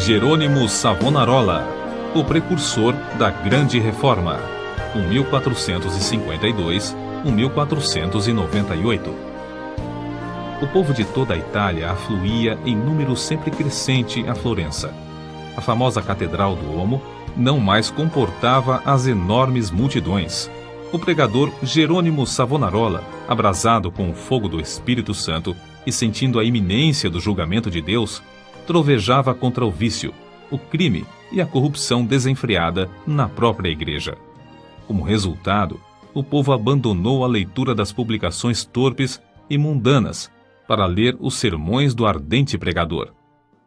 Jerônimo Savonarola, o precursor da Grande Reforma, 1452-1498. O povo de toda a Itália afluía em número sempre crescente a Florença. A famosa Catedral do Duomo não mais comportava as enormes multidões. O pregador Jerônimo Savonarola, abrasado com o fogo do Espírito Santo e sentindo a iminência do julgamento de Deus, trovejava contra o vício, o crime e a corrupção desenfreada na própria igreja. Como resultado, o povo abandonou a leitura das publicações torpes e mundanas para ler os sermões do ardente pregador.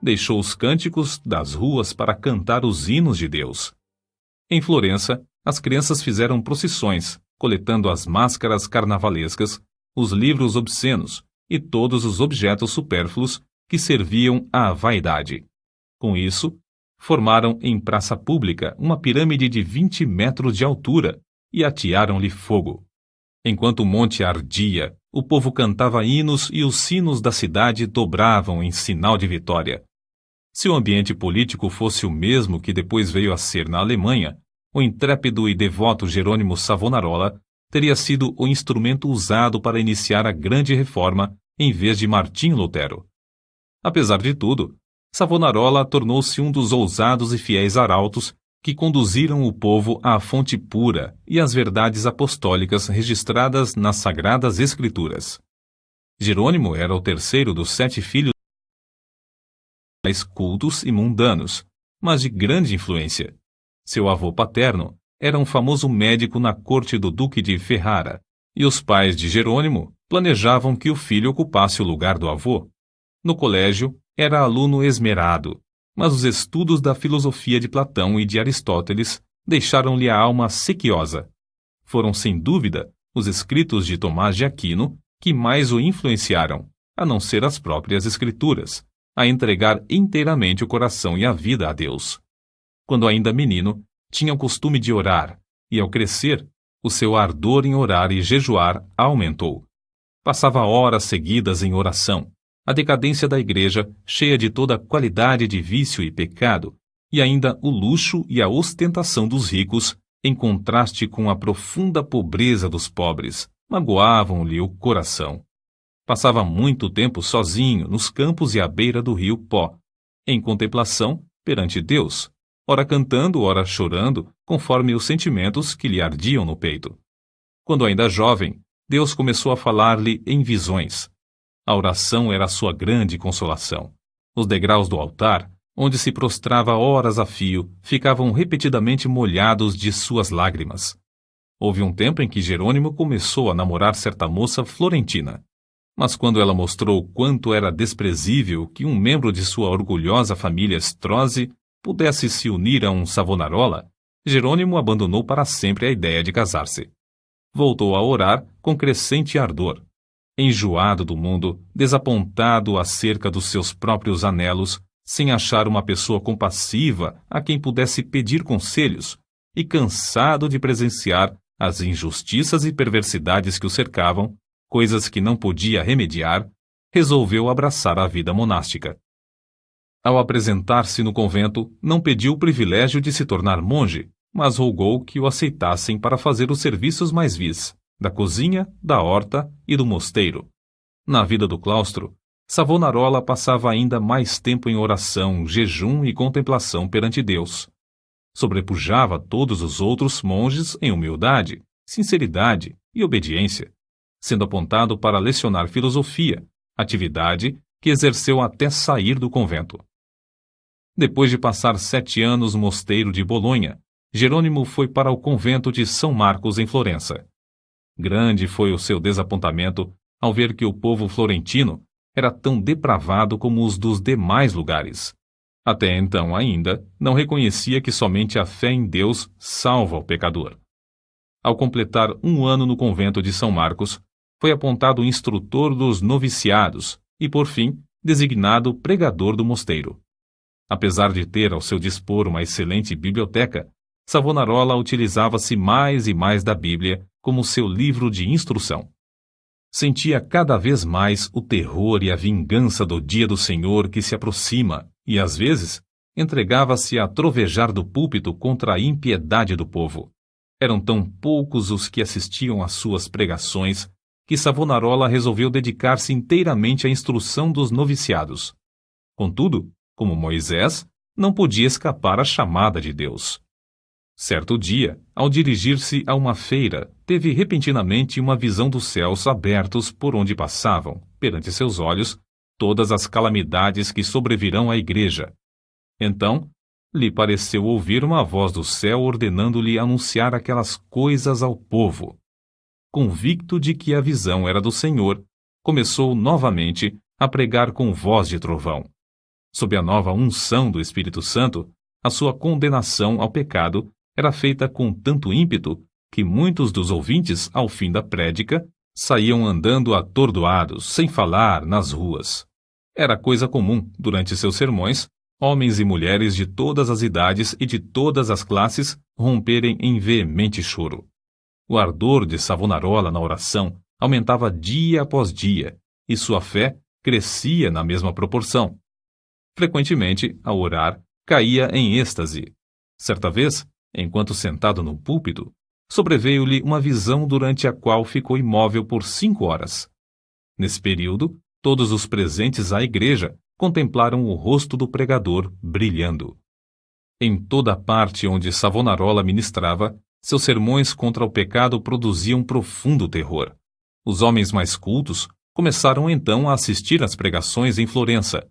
Deixou os cânticos das ruas para cantar os hinos de Deus. Em Florença, as crianças fizeram procissões, coletando as máscaras carnavalescas, os livros obscenos e todos os objetos supérfluos que serviam à vaidade. Com isso, formaram em praça pública uma pirâmide de 20 metros de altura e atearam-lhe fogo. Enquanto o monte ardia, o povo cantava hinos e os sinos da cidade dobravam em sinal de vitória. Se o ambiente político fosse o mesmo que depois veio a ser na Alemanha, o intrépido e devoto Jerônimo Savonarola teria sido o instrumento usado para iniciar a Grande Reforma em vez de Martim Lutero. Apesar de tudo, Savonarola tornou-se um dos ousados e fiéis arautos que conduziram o povo à fonte pura e às verdades apostólicas registradas nas Sagradas Escrituras. Jerônimo era o terceiro dos 7 filhos cultos e mundanos, mas de grande influência. Seu avô paterno era um famoso médico na corte do Duque de Ferrara, e os pais de Jerônimo planejavam que o filho ocupasse o lugar do avô. No colégio, era aluno esmerado, mas os estudos da filosofia de Platão e de Aristóteles deixaram-lhe a alma sequiosa. Foram, sem dúvida, os escritos de Tomás de Aquino que mais o influenciaram, a não ser as próprias Escrituras, a entregar inteiramente o coração e a vida a Deus. Quando ainda menino, tinha o costume de orar, e ao crescer, o seu ardor em orar e jejuar aumentou. Passava horas seguidas em oração. A decadência da igreja, cheia de toda a qualidade de vício e pecado, e ainda o luxo e a ostentação dos ricos, em contraste com a profunda pobreza dos pobres, magoavam-lhe o coração. Passava muito tempo sozinho nos campos e à beira do rio Pó, em contemplação perante Deus, ora cantando, ora chorando, conforme os sentimentos que lhe ardiam no peito. Quando ainda jovem, Deus começou a falar-lhe em visões. A oração era a sua grande consolação. Os degraus do altar, onde se prostrava horas a fio, ficavam repetidamente molhados de suas lágrimas. Houve um tempo em que Jerônimo começou a namorar certa moça florentina. Mas quando ela mostrou quanto era desprezível que um membro de sua orgulhosa família Strozzi pudesse se unir a um Savonarola, Jerônimo abandonou para sempre a ideia de casar-se. Voltou a orar com crescente ardor. Enjoado do mundo, desapontado acerca dos seus próprios anelos, sem achar uma pessoa compassiva a quem pudesse pedir conselhos, e cansado de presenciar as injustiças e perversidades que o cercavam, coisas que não podia remediar, resolveu abraçar a vida monástica. Ao apresentar-se no convento, não pediu o privilégio de se tornar monge, mas rogou que o aceitassem para fazer os serviços mais vis, da cozinha, da horta e do mosteiro. Na vida do claustro, Savonarola passava ainda mais tempo em oração, jejum e contemplação perante Deus. Sobrepujava todos os outros monges em humildade, sinceridade e obediência, sendo apontado para lecionar filosofia, atividade que exerceu até sair do convento. Depois de passar 7 anos no mosteiro de Bolonha, Jerônimo foi para o convento de São Marcos em Florença. Grande foi o seu desapontamento ao ver que o povo florentino era tão depravado como os dos demais lugares. Até então ainda não reconhecia que somente a fé em Deus salva o pecador. Ao completar 1 ano no convento de São Marcos, foi apontado instrutor dos noviciados e, por fim, designado pregador do mosteiro. Apesar de ter ao seu dispor uma excelente biblioteca, Savonarola utilizava-se mais e mais da Bíblia como seu livro de instrução. Sentia cada vez mais o terror e a vingança do dia do Senhor que se aproxima e, às vezes, entregava-se a trovejar do púlpito contra a impiedade do povo. Eram tão poucos os que assistiam às suas pregações que Savonarola resolveu dedicar-se inteiramente à instrução dos noviciados. Contudo, como Moisés, não podia escapar à chamada de Deus. Certo dia, ao dirigir-se a uma feira, teve repentinamente uma visão dos céus abertos por onde passavam, perante seus olhos, todas as calamidades que sobrevirão à igreja. Então, lhe pareceu ouvir uma voz do céu ordenando-lhe anunciar aquelas coisas ao povo. Convicto de que a visão era do Senhor, começou novamente a pregar com voz de trovão. Sob a nova unção do Espírito Santo, a sua condenação ao pecado era feita com tanto ímpeto que muitos dos ouvintes, ao fim da prédica, saíam andando atordoados, sem falar, nas ruas. Era coisa comum, durante seus sermões, homens e mulheres de todas as idades e de todas as classes romperem em veemente choro. O ardor de Savonarola na oração aumentava dia após dia, e sua fé crescia na mesma proporção. Frequentemente, ao orar, caía em êxtase. Certa vez, enquanto sentado no púlpito, sobreveio-lhe uma visão durante a qual ficou imóvel por 5 horas. Nesse período, todos os presentes à igreja contemplaram o rosto do pregador brilhando. Em toda a parte onde Savonarola ministrava, seus sermões contra o pecado produziam profundo terror. Os homens mais cultos começaram então a assistir às pregações em Florença.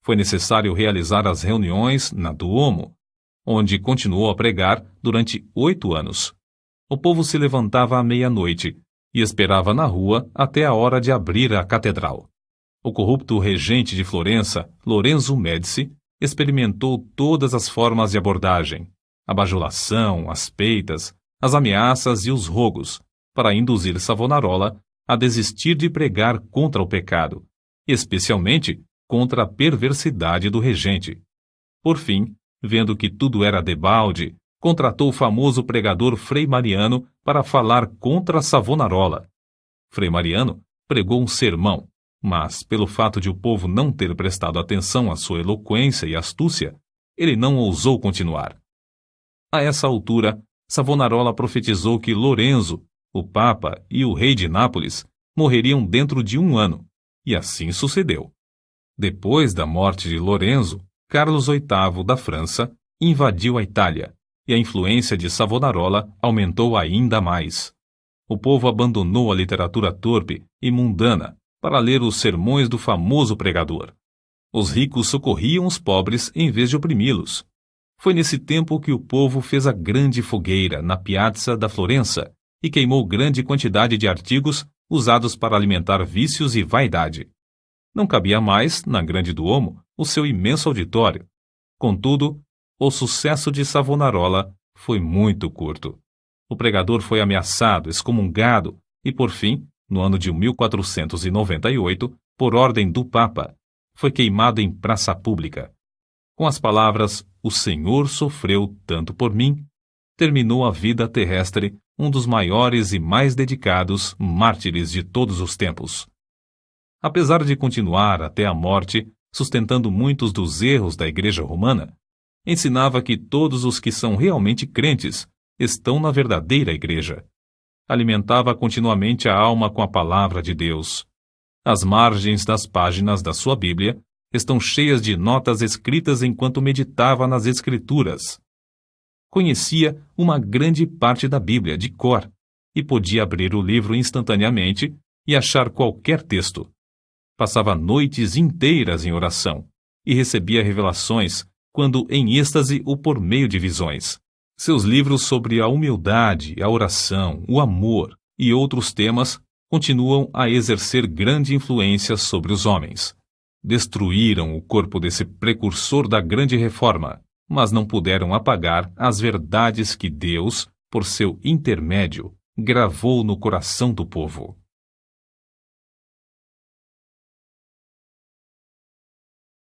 Foi necessário realizar as reuniões na Duomo, onde continuou a pregar durante 8 anos. O povo se levantava à meia-noite e esperava na rua até a hora de abrir a catedral. O corrupto regente de Florença, Lorenzo Médici, experimentou todas as formas de abordagem, a bajulação, as peitas, as ameaças e os rogos, para induzir Savonarola a desistir de pregar contra o pecado, especialmente contra a perversidade do regente. Por fim, vendo que tudo era debalde, contratou o famoso pregador Frei Mariano para falar contra Savonarola. Frei Mariano pregou um sermão, mas, pelo fato de o povo não ter prestado atenção à sua eloquência e astúcia, ele não ousou continuar. A essa altura, Savonarola profetizou que Lorenzo, o Papa e o rei de Nápoles morreriam dentro de 1 ano, e assim sucedeu. Depois da morte de Lorenzo, Carlos VIII da França invadiu a Itália, e a influência de Savonarola aumentou ainda mais. O povo abandonou a literatura torpe e mundana para ler os sermões do famoso pregador. Os ricos socorriam os pobres em vez de oprimi-los. Foi nesse tempo que o povo fez a grande fogueira na Piazza da Florença e queimou grande quantidade de artigos usados para alimentar vícios e vaidade. Não cabia mais, na Grande Duomo, o seu imenso auditório. Contudo, o sucesso de Savonarola foi muito curto. O pregador foi ameaçado, excomungado e, por fim, no ano de 1498, por ordem do Papa, foi queimado em praça pública. Com as palavras "O Senhor sofreu tanto por mim", terminou a vida terrestre um dos maiores e mais dedicados mártires de todos os tempos. Apesar de continuar até a morte, sustentando muitos dos erros da Igreja Romana, ensinava que todos os que são realmente crentes estão na verdadeira Igreja. Alimentava continuamente a alma com a palavra de Deus. As margens das páginas da sua Bíblia estão cheias de notas escritas enquanto meditava nas Escrituras. Conhecia uma grande parte da Bíblia de cor e podia abrir o livro instantaneamente e achar qualquer texto. Passava noites inteiras em oração e recebia revelações quando em êxtase ou por meio de visões. Seus livros sobre a humildade, a oração, o amor e outros temas continuam a exercer grande influência sobre os homens. Destruíram o corpo desse precursor da grande reforma, mas não puderam apagar as verdades que Deus, por seu intermédio, gravou no coração do povo.